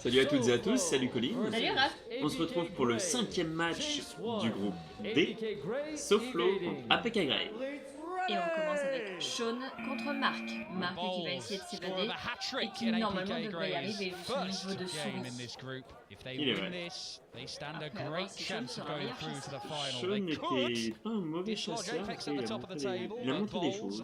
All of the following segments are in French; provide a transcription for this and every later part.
Salut à toutes et à tous, salut Colin. Salut Raph. On se retrouve pour le 5e match du groupe D, Soflo contre APK Grey. Et on commence avec Sean contre Marc. Marc qui va essayer de s'évader et qui normalement devrait y arriver vu son niveau de souris. Il est vrai. Après, on va voir si Sean sera meilleur chasseur. Sean n'était pas un mauvais chasseur, après il a montré des choses.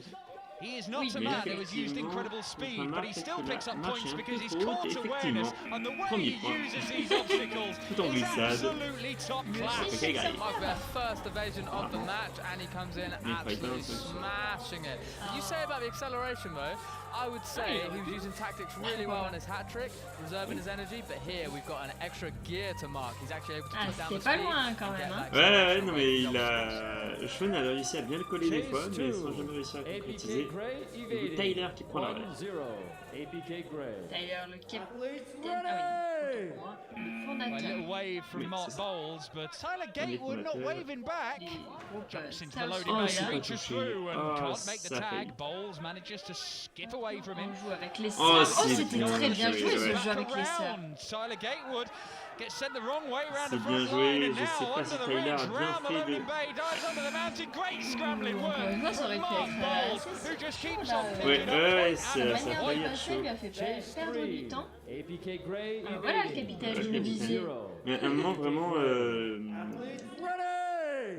He is not a man who has used incredible speed, but he still picks up points because he's caught awareness and the way he uses these obstacles is absolutely top class. Mark their first evasion of the match and he comes in absolutely smashing it. You say about the acceleration though, I would say he was using tactics really well on his hat trick, reserving his energy, but here we've got an extra gear to Mark. He's actually able to put down the c'était pas speed. loin quand même. Hein. Ouais, non mais Sean a réussi à bien le coller des fois, mais sans jamais réussir à concrétiser. Et Tyler qui prend la relève. D'ailleurs, le capitaine. Ah oui, pour moi, le A fondateur. little wave from Mark Bowles, but Tyler Gatewood not waving back. Du groupe Jumps into the South loading Oh, bay, c'est pas reaches touché. through and Oh, can't make the ça tag. fait. Bowles manages to skip away from him. On joue avec les Oh, sœurs. Oh, c'est c'était bien très bien joué, joué ce ouais. jeu avec les sœurs. Tyler Gatewood gets sent the wrong way around C'est the bien front joué, line and je sais now pas under si the Tyler a ridge bien round the fait de... loading bay, dives under the mountain, great scrambling Encore work une fois, ça aurait pu from Mark être Bowles, assez who just keeps là, on Ouais, picking ouais, up ça La points. manière failli de être passer chaud. lui a fait perdre du temps. Voilà le capitaine, je le disais. Mais à un moment vraiment...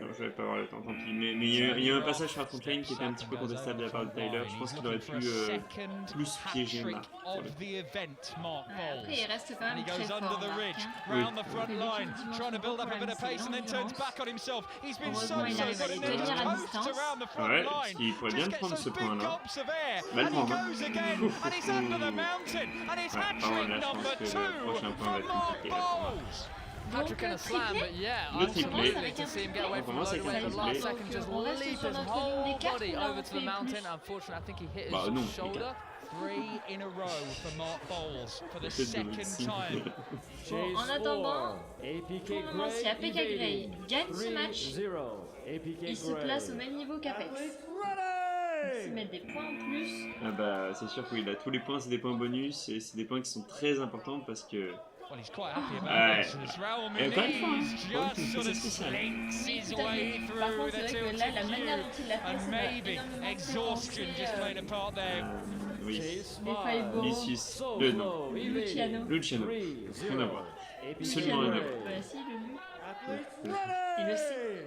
Non, je vais pas avoir le temps, tant pis. Mais il y a un passage sur la front line qui était un petit peu contestable de la part de Tyler. Je pense qu'il aurait pu plus piéger Marc. Pour le coup. Après, il reste quand And même he très goes under fort, the Marc. ridge, Hein. round the front Oui. line, trying to build up a bit of pace and then turns back on himself. He's been so Heureusement, il arrive à good les and then tenir à just coasts distance. around the front Ouais, parce line. qu'il pourrait bien Just gets prendre those ce big point-là. gulps of air, Va le and he prendre, hein. goes again, and he's under the mountain, and it's Ouais, hat par contre, trick là, je number pense que le 2 prochain point va from être Mark compliqué, là, pour Marc. Bowles. Patrick and a slam, but yeah, Le triplé. unbelievable to see him get away On from commence load avec away un for the last triplé. second, just On reste leap sur his notre whole ligne des quatre, body on en over to the fait mountain. plus. Unfortunately, I think he hit Bah, his non, les shoulder. gars. 3 in a row for Mark Bowles for the Peut-être de second signe. time. Bon, en attendant, pour le moment, si APK Grey gagne ce match, il se place au même niveau qu'Apex. Il se met des points en plus. Ah bah, c'est sûr qu'il a tous les points, c'est des points bonus, et c'est des points qui sont très importants parce que... Well, he's quite happy about Ouais. this. As Raul Et encore une fois, Muniz hein, just sort c'est of spécial. slinks his Tout à way fait. Par through contre, the c'est vrai que tilted là, la manière queue. dont il l'a fait, And ça m'a maybe énormément fait exhaustion penser, just playing a part there. Oui. des Fireball, Lucius... non. Luciano. Luciano. Rien à voir. Absolument rien à voir. Bah si, le lu. Il le sait.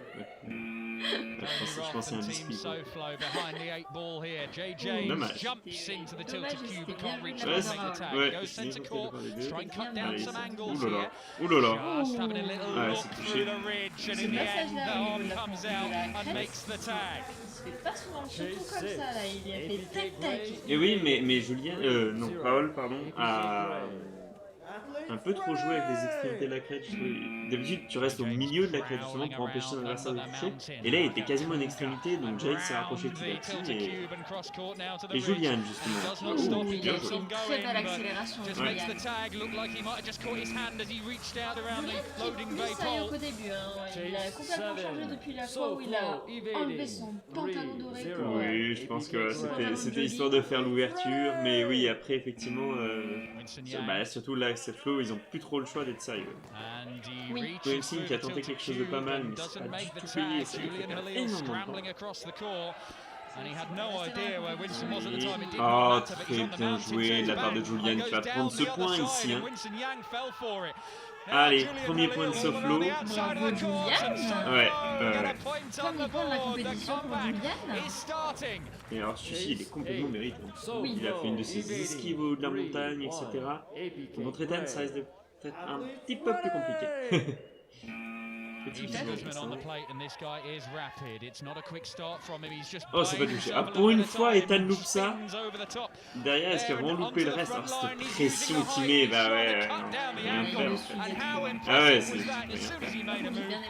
Je pensais à un Team biscuit. Soflo behind the 8 ball here. JJ Dommage. jumps into the tilted Dommage, cube, c'était can't bien reach joué the de make la the part tag. Ouais, Goes c'est bien centre fait court, de les deux. try and cut down Allez, some angles oulala. here. Oulala. Just having a little Ouais, look c'est touché. through the ridge, and Ce in the passage end, là, the au niveau arm de la comes de out la and crête, makes the tag. il se fait pas souvent, surtout comme ça là, il a fait tac-tac. Et oui, mais Julien... non, Paul, pardon, a... un peu trop joué avec les extrémités de la crête. D'habitude, tu restes au milieu de la crête justement pour empêcher ton adversaire de toucher. Et là, il était quasiment en extrémité, donc Jade s'est rapproché petit à petit. Et Julian, justement. Oh, Il bien a fait joué. une très belle accélération, Just Julian. makes the tag look like he might have just caught his hand as he reached out around Julian the qui est loading plus bay sérieux pole. qu'au début, hein. Il a complètement changé depuis la fois où il a enlevé son pantalon doré pour... Oui, je pense que c'était histoire de faire l'ouverture, mais oui, après, effectivement, bah, surtout là, cette flow, ils ont plus trop le choix d'être sérieux. Oui. Coensing qui a tenté quelque chose de pas mal, mais c'est pas du tout payé, ça lui fait perdre énormément de temps. And he had no idea where Winston was at the time. It didn't Oh, matter, but he's très on the bien mountain joué de la too. part de Bang. Julian One qui va goes prendre down ce the point other ici. side, Hein. and Winston Yang fell for it. Allez, Julian premier Belling point de all Soflo. on the outside of the Bravo, court, and Julian. Soflo Ouais, get ouais. a point on Premier the point de la board. The compétition pour comeback Julian. is starting. Et alors celui-ci, il est complètement mérité. Oui. Il a fait une de ses esquives au haut de la montagne, etc. Contre Ethan, ça risque d'être un petit peu plus compliqué. Petit He's bisou, movement on the ça. plate, and this guy is rapid. It's not a quick start from him. He's just Oh, c'est pas buying touché. himself Ah, a pour little une bit of fois, time, Ethan loupe ça. spins over the top. Derrière, est-ce qu'ils vont louper le reste? Alors, cette pression qu'il met, bah ouais, non, rien faire en fait. Ah ouais, c'est J'ai bien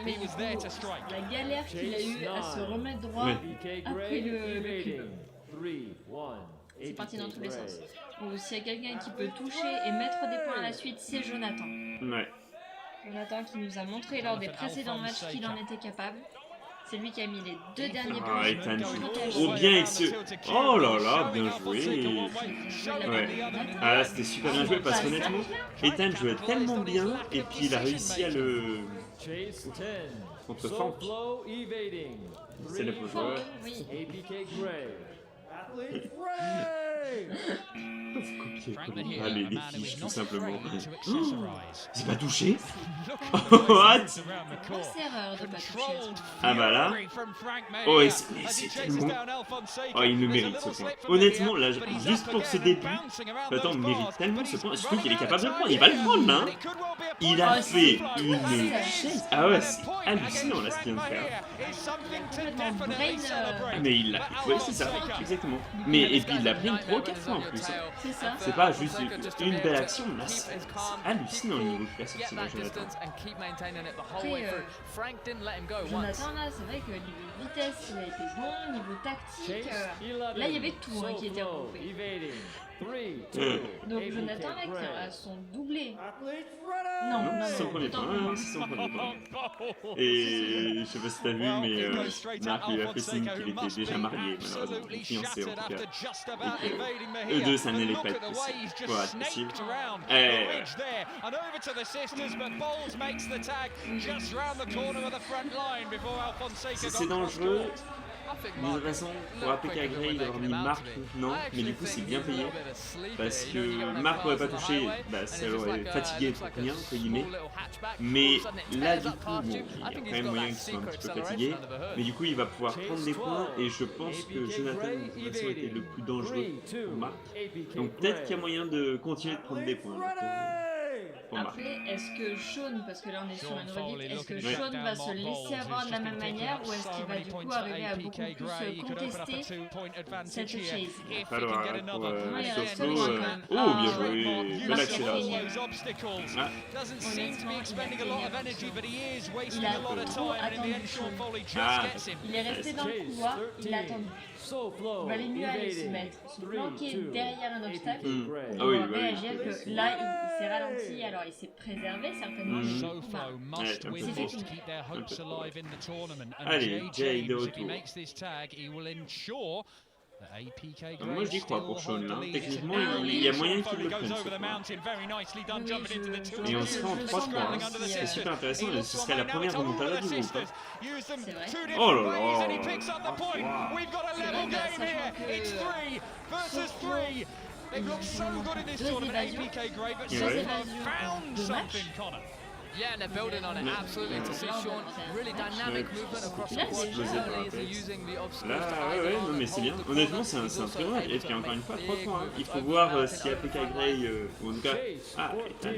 aimé du coup, la galère qu'il a eu à se remettre droit Ouais. après le cube. C'est parti dans tous les sens. Ou s'il y a quelqu'un qui peut toucher et mettre des points à la suite, c'est Jonathan. Ouais. Jonathan qui nous a montré lors des précédents matchs qu'il en était capable. C'est lui qui a mis les 2 derniers Ah, points. Ethan contre joue Cash. trop bien avec ce... Oh là là, bien joué. Ouais. Ah là, c'était super bien joué parce qu'honnêtement, Ethan jouait tellement bien et puis il a réussi à le... contre Frank. C'est le joueur. Oui. Ah, les fiches, tout simplement. C'est pas touché. What? Grosse erreur de pas toucher. Ah bah là. Oh, et c'est tellement... Oh, il le mérite ce point. Honnêtement, là, juste pour ce début, attends, il mérite tellement ce point. Surtout qu'il est capable de le prendre. Il va le prendre là. Il a fait une... Ah ouais, c'est hallucinant là ce qu'il vient de faire. Ah, mais il l'a... Ouais, c'est ça, exactement. Mais et puis il l'a pris 3 ou 4 fois en plus. C'est ça. C'est pas juste une belle action, là c'est hallucinant le niveau qu'il a sorti là, Jonathan. Jonathan là, c'est vrai que niveau vitesse il a été bon, niveau tactique, là il y avait tout qui était regroupé. Donc Jonathan là qui a son doublé. Non, C'est son premier point, c'est son premier point. Et je sais pas si t'as vu, mais Marc lui a fait signe qu'il était déjà marié, malheureusement, fiancé en tout cas. Et eux deux, ça n'allait pas être possible. Pour être possible. C'est dangereux. De toute façon, pour APK Gray, d'avoir mis Marc, non, mais du coup c'est bien payé. Parce que Marc n'aurait pas touché, bah, ça l'aurait fatigué pour rien, entre guillemets. Mais là, du coup, bon, il y a quand même moyen qu'il soit un petit peu fatigué. Mais du coup, il va pouvoir prendre des points. Et je pense que Jonathan, de toute façon, était le plus dangereux pour Marc. Donc peut-être qu'il y a moyen de continuer de prendre des points. Après, est-ce que Sean, parce que là on est sur une redite, est-ce que Sean va se laisser avoir de la même manière ou est-ce qu'il va du coup arriver à beaucoup plus contester cette chase? Alors, pour il reste Soflo, loin, quand même. oh bien joué, belle accélération. Ah. Il a trop attendu Sean. Ah. Il est resté dans le couloir, il a attendu. Il valait mieux aller se mettre, se planquer derrière un obstacle et Ah oui, réagir que là il s'est ralenti, alors il s'est préservé certainement. Ouais, un peu fort. Allez, Jay de retour. Moi j'y crois pour Sean là. Techniquement il y a moyen qu'il le prenne ce point. Et on sera en 3-3. C'est super intéressant et ce serait la première remontada du groupe. C'est vrai. Oh là là. They've looked so good in this tournament, APK Gray, but Yeah. they've found something, Connor. Yeah, and they're building on it, absolutely. To see Sean, really dynamic movement across the court. Using the obstacles to là, ouais, non mais c'est bien. Honnêtement, c'est un très bon match. Et puis encore une fois, 3-3. Hein. Il faut voir si APK Gray, ou en tout cas... Ah, Ethan.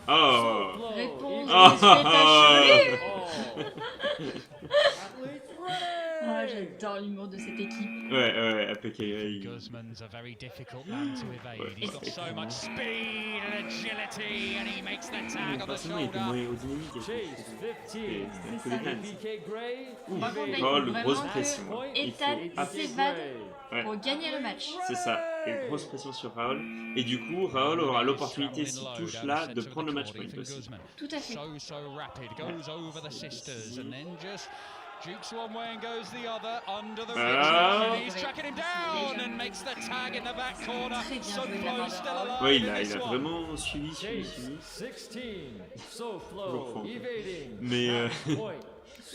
Oh. Réponse Ah, j'adore l'humour de cette équipe. Ouais, APK Gray. Guzman's a very difficult man to evade. He's got so much speed and agility, and he makes the tag on the Forcément, il était shoulder. moins aérodynamique. C'était un peu des Par contre, là, il Oh, faut le vraiment grosse que pression. Ethan s'évade Ouais. pour gagner le match. C'est ça, et grosse pression sur Raoul. Et du coup, Raoul aura l'opportunité, s'il touche là, de prendre le match point aussi. Tout à fait. So rapid, goes over the sisters, and then just jukes one way and goes the other under the ridge. And he's tracking him down and makes the tag in the back corner. So Flo still alive. Ouais, in il a this one. vraiment suivi. Mais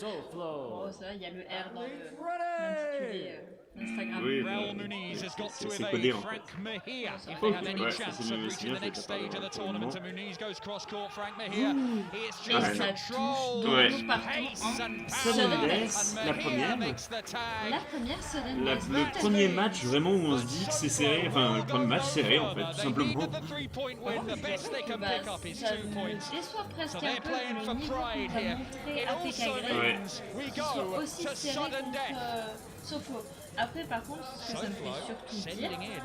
Oh, ça, il y a le R dans l'intitulé Instagram. oui, Raul Muniz has got to c'est evade codé en Frank fait. Mejia if they Ok, have any ouais, chance c'est of bien reaching the fait next de pas stage of the tournament. And parler. Muniz goes cross court. Frank Mejia, it's Et just ça control, touche Ouais. donc partout pace en and sudden power. death. La première. Makes the tag. La première sudden La- death. le premier match vraiment où on se dit que c'est serré, enfin le premier match serré en fait, tout simplement. They needed the 3-point win. The best they can pick up is Ça 2 me points. déçoit presque So un they're peu playing le for niveau pride qu'on a here. montré It à also PK Ouais. means we qui soit go aussi to serré sudden death. contre Soflo. Après, par contre, ce que ça me fait surtout dire, Sending in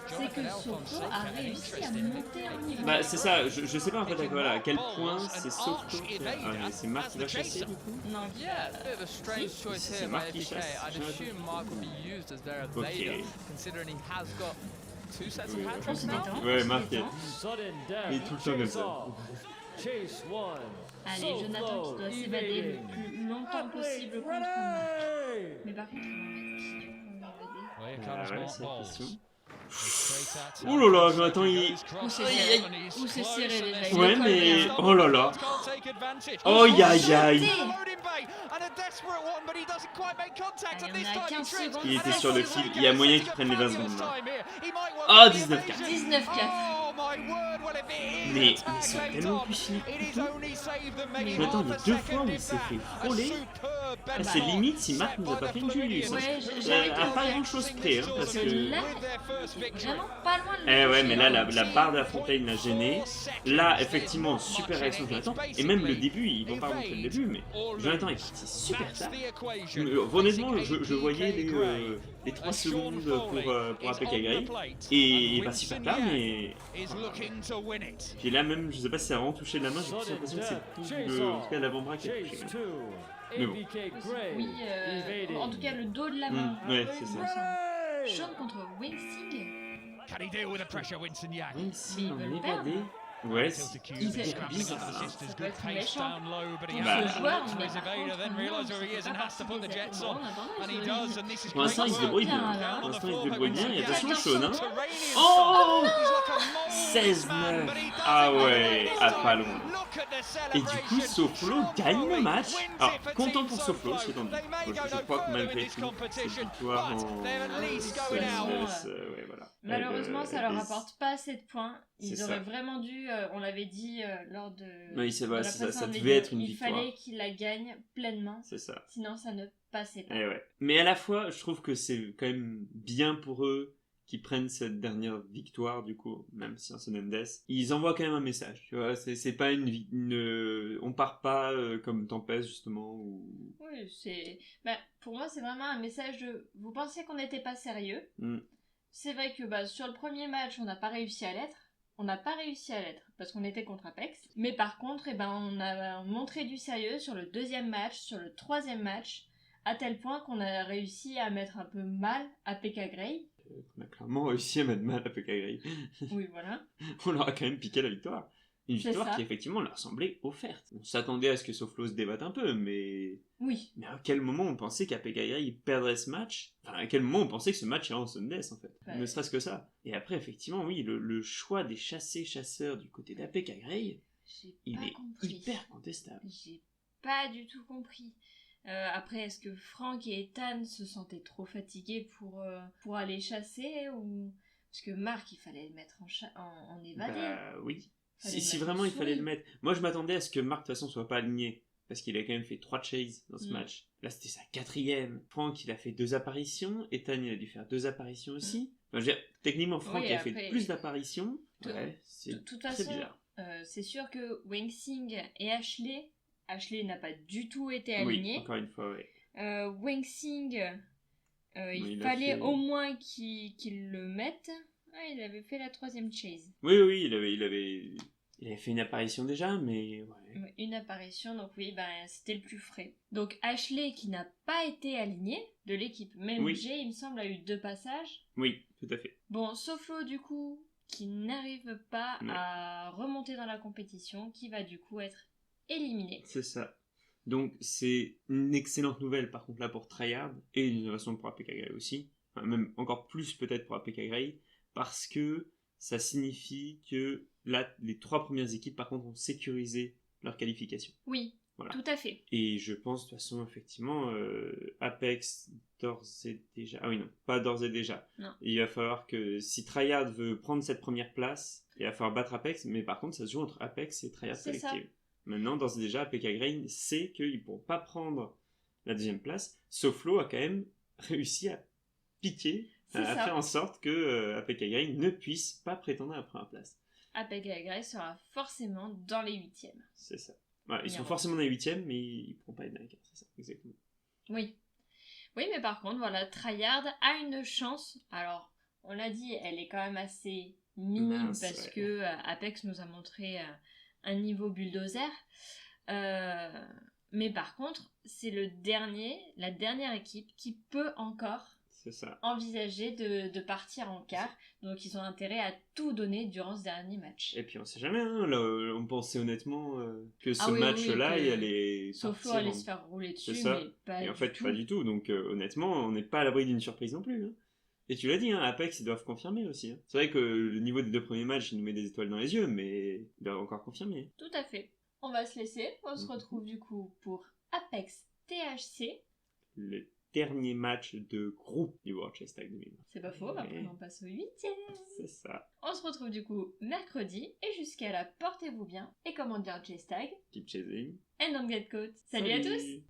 c'est que Soflo a réussi à monter en niveau. Bah c'est ça, je sais pas en fait à quel point c'est Soflo c'est Marc qui va chasser du coup. Non, Yeah, a bit of a strange choice c'est here by Marc qui APK. chasse, I'd Jonathan. assume Mark would be used as their Ok. evader, considering he has got 2 sets of hat on tricks se now. détend. Ouais, on se Marc détend. il est tout le temps comme ça. Allez, Jonathan qui doit s'évader le plus longtemps possible contre Marc. Mais par contre, il va mettre qui pour m'évader? Ouais, c'est la question. Oh là là, Jonathan, il... Où c'est serré déjà. Ouais, mais... Oh là là. Oh, aïe, aïe. Allez, on est à 15 secondes. Il était sur le fil. Il y a moyen qu'il prenne les 20 secondes, là. Oh, 19-4. 19-4. Mais ils sont tellement plus finis que tout. Jonathan, il y a 2 fois où il s'est fait frôler. Ah, c'est limite si Marc nous a pas fait une Julius. Ouais, j'allais À pas grand chose près, hein, parce que... Là, vraiment pas loin de Eh le ouais, toucher, mais là, hein. la barre de la Fontaine l'a gêné. Là, effectivement, super réaction de Jonathan. Et même le début, ils vont pas montrer le début, mais Jonathan est parti super tard. Honnêtement, je voyais les 3 secondes pour APK Gray. Et il va super tard, mais... Puis là, même, je sais pas si ça a vraiment touché la main, j'ai plus l'impression que c'est tout en tout cas l'avant-bras qui a touché. Mais bon. Oui, en tout cas, le dos de la main. Ouais, c'est ça. Sean contre Winsing. Can he deal with the pressure, Winston Yang? Winsing Mais ils en veulent perdre. évadé. Ouais, c'est Il fait bizarre. ça peut être méchant pour Bah, ce joueur, mais par contre, pour l'instant, il se débrouille bien. Pour l'instant, il se débrouille bien. Et attention, Sean, hein. Oh, Oh 16-9. Ah ouais, pas loin. Et du coup, Soflo gagne le match. Alors, content pour Soflo, c'est dans je crois que malgré tout, cette victoire en ouais, voilà. malheureusement, ça leur apporte pas assez de points. Ils C'est auraient ça. vraiment dû, on l'avait dit lors de, Oui, c'est de vrai, la ça précédente devait vidéo, être une victoire. il fallait qu'ils la gagnent pleinement, C'est ça. sinon ça ne passait pas. Eh ouais. Mais à la fois, je trouve que c'est quand même bien pour eux qu'ils prennent cette dernière victoire, du coup, même si c'est Mendes. Ils envoient quand même un message, tu vois. C'est pas on part pas comme Tempest, justement. Ou... Oui, pour moi, c'est vraiment un message de... Vous pensiez qu'on n'était pas sérieux. C'est vrai que sur le premier match, on n'a pas réussi à l'être. On n'a pas réussi à l'être parce qu'on était contre Apex. Mais par contre, on a montré du sérieux sur le deuxième match, sur le troisième match, à tel point qu'on a réussi à mettre un peu mal APK Gray. On a clairement réussi à mettre mal à PK Gray. Oui, voilà. On leur a quand même piqué la victoire. Une C'est victoire ça. qui effectivement leur semblait offerte. On s'attendait à ce que Soflo se débatte un peu, mais... Oui. Mais à quel moment on pensait qu'APK Gray perdrait ce match? Enfin, à quel moment on pensait que ce match irait en Sundays, en fait? Ouais. Ne serait-ce que ça. Et après, effectivement, oui, le choix des chasseurs du côté d'APK Gray, il est hyper contestable. J'ai pas du tout compris. Après, est-ce que Franck et Ethan se sentaient trop fatigués pour aller chasser ou... Parce que Marc, il fallait le mettre en évadé. Bah oui. Fallait Si le mettre vraiment en il fallait souris. le mettre. Moi, je m'attendais à ce que Marc, de toute façon, soit pas aligné. Parce qu'il a quand même fait 3 chases dans ce match. Là, c'était sa 4e. Franck, il a fait 2 apparitions. Ethan, il a dû faire 2 apparitions aussi. Enfin, je veux dire, techniquement, Franck, Oui, il a après, fait plus d'apparitions. de- Ouais, c'est De toute très façon, bizarre. c'est sûr que Wingsing et Ashley n'a pas du tout été Oui, aligné. encore une fois, oui. Wingsing, Oui, il il a fallait fait- au moins qu'il le mette. Ah, il avait fait la 3e chase. Oui, il avait fait une apparition déjà, mais ouais. Ouais, une apparition, donc oui, c'était le plus frais. Donc Ashley qui n'a pas été aligné de l'équipe. Même Oui. Jay, il me semble, a eu 2 passages. Oui, tout à fait. Bon, Soflo du coup, qui n'arrive pas Ouais. à remonter dans la compétition, qui va du coup être éliminé. C'est ça. Donc, c'est une excellente nouvelle, par contre, là, pour Tryhard, et une innovation pour APK Gray aussi. Enfin, même encore plus, peut-être, pour APK Gray, parce que ça signifie que là, les 3 premières équipes, par contre, ont sécurisé leur qualification. Oui, Voilà. tout à fait. Et je pense, de toute façon, effectivement, Apex, d'ores et déjà... Ah oui, non, pas d'ores et déjà. Non. Il va falloir que, si Tryhard veut prendre cette première place, il va falloir battre Apex, mais par contre, ça se joue entre Apex et Tryhard C'est ça. Collective. Maintenant, d'ores et déjà, APK Gray sait qu'ils ne pourront pas prendre la 2e place. Soflo a quand même réussi à piquer, C'est à ça. faire en sorte que APK Gray ne puisse pas prétendre à la première place. APK Gray sera forcément dans les 8e. C'est ça. Voilà, ils Bien. sont forcément dans les 8e, mais ils ne pourront pas être dans les 4. C'est ça, exactement. Oui. Oui, mais par contre, voilà, Tryhard a une chance. Alors, on l'a dit, elle est quand même assez minime Mince, parce ouais. que Apex nous a montré un niveau bulldozer. Mais par contre, c'est la dernière équipe qui peut encore C'est ça. envisager de partir en quart. Donc ils ont intérêt à tout donner durant ce dernier match. Et puis on sait jamais, hein, là, on pensait honnêtement que ce Ah oui, match-là, oui, il allait Sofo partir allait en- se faire rouler dessus, C'est ça. mais pas Et en du fait, tout. pas du tout. Donc honnêtement, on n'est pas à l'abri d'une surprise non plus. Hein. Et tu l'as dit, hein, Apex, ils doivent confirmer aussi. Hein. C'est vrai que le niveau des 2 premiers matchs, il nous met des étoiles dans les yeux, mais ils doivent encore confirmer. Tout à fait. On va se laisser. On se retrouve du coup pour Apex THC. Le dernier match de groupe du World Chess Tag 2020. C'est pas faux, après on passe au 8e. C'est ça. On se retrouve du coup mercredi. Et jusqu'à là, portez-vous bien. Et comment dire Chess Tag Keep chasing. and don't get caught. Salut à tous!